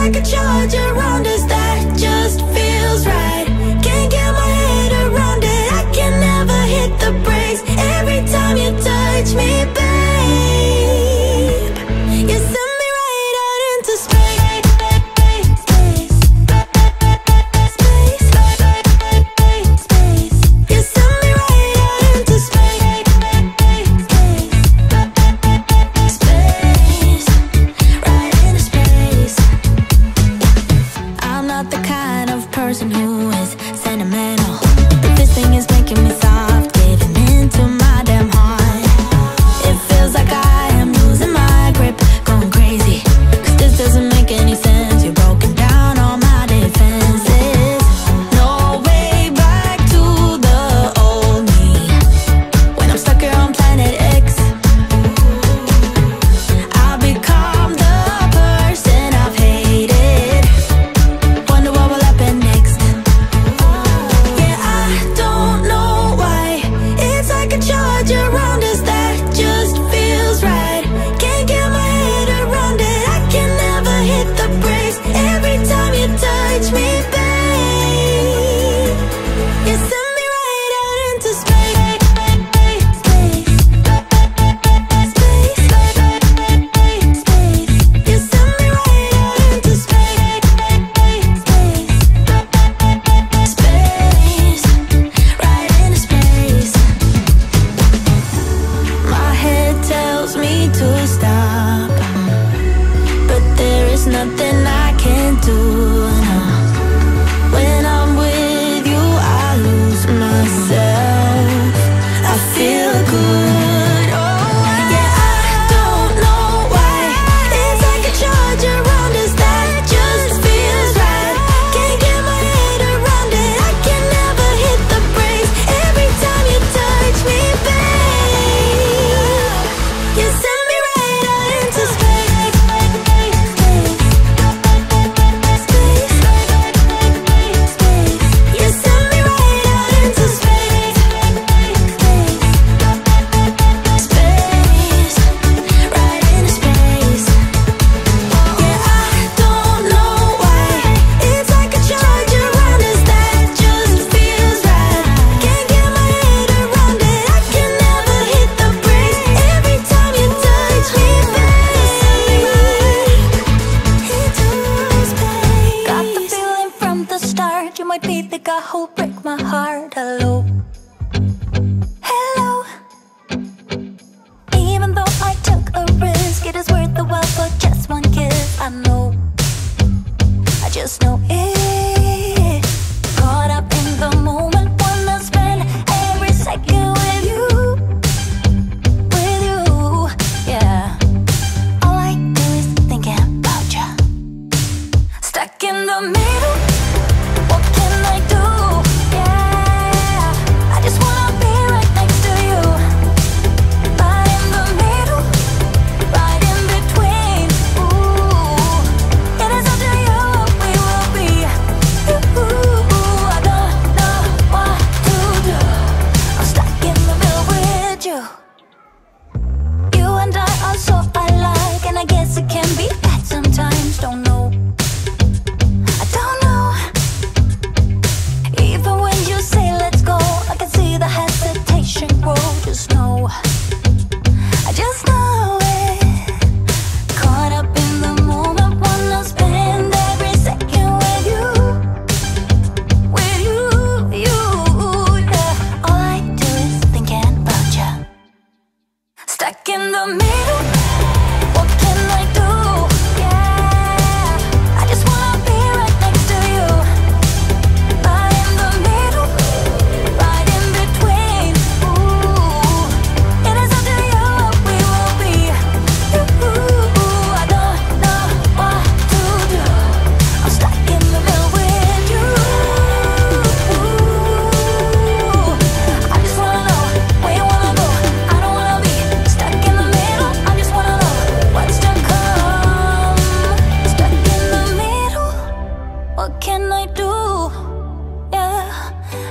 like a charge around us that just feels right. Can't get my head around it, I can never hit the brakes. Every time you touch me, babe, you send me right out into space. You send me right out into space. Space, right into space. I'm not the kind of person who is sentimental, but this thing is making me soft, giving into my damn heart. It feels like I am losing my grip, going crazy, 'cause this doesn't make any sense. You're broken down all my defenses. No way back to the old me, when I'm stuck here on planet X. I'll become the person I've hated. Wonder what will happen next. Yeah, I don't know why. It's like a charge around us that just feels right. Can't get my head around it, I can never hit the brakes. Every time you touch me, babe, you send me right out into space. You send me right out into space. Space, right into space. My head tells me to stop, but there is nothing I can do. No. When I'm with you, I lose myself. I feel good. Oh, yeah, I don't know why. It's like a charge around us that just feels right. Can't get my head around it, I can never hit the brakes. Every time you touch me, babe, you send me right out into space. You send me right out into space. Space, right into space. Yeah, I don't know why. It's like a charge around us that just feels right. Can't get my head around it, I can never hit the brakes. Every time you touch me, babe, into space. Got the feeling from the start you might be the guy who'll break my heart. Hello, hello. Even though I took a risk, it is worth the while for just one kiss. I know, I just know it. Caught up in the moment, wanna spend every second with you, yeah. All I do is thinking about you. Stuck in the middle, what can I do? Yeah, I just wanna be right next to you. Right in the middle, right in between. Ooh, it is up to you what we will be. Ooh, I don't know what to do. I'm stuck in the middle with you. You and I are so alike, and I guess it can be bad sometimes. Don't know, I don't know. Even when you say let's go, I can see the hesitation grow. Just know, I just know it. Caught up in the moment, wanna spend every second with you, yeah. All I do is thinking about you. Stuck in the middle, what can I do? Yeah, I just wanna be right next to you. Right in the middle, right in between. Ooh, it is up to you what we will be. Ooh, I don't know what to do. I'm stuck in the middle with you. I just wanna know where you wanna go. I don't wanna be stuck in the middle. I just wanna know what's to come. Stuck in the middle, what can I do? Yeah,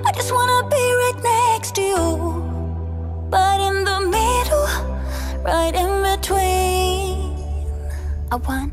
I just wanna be right next to you. But in the middle, right in between, I want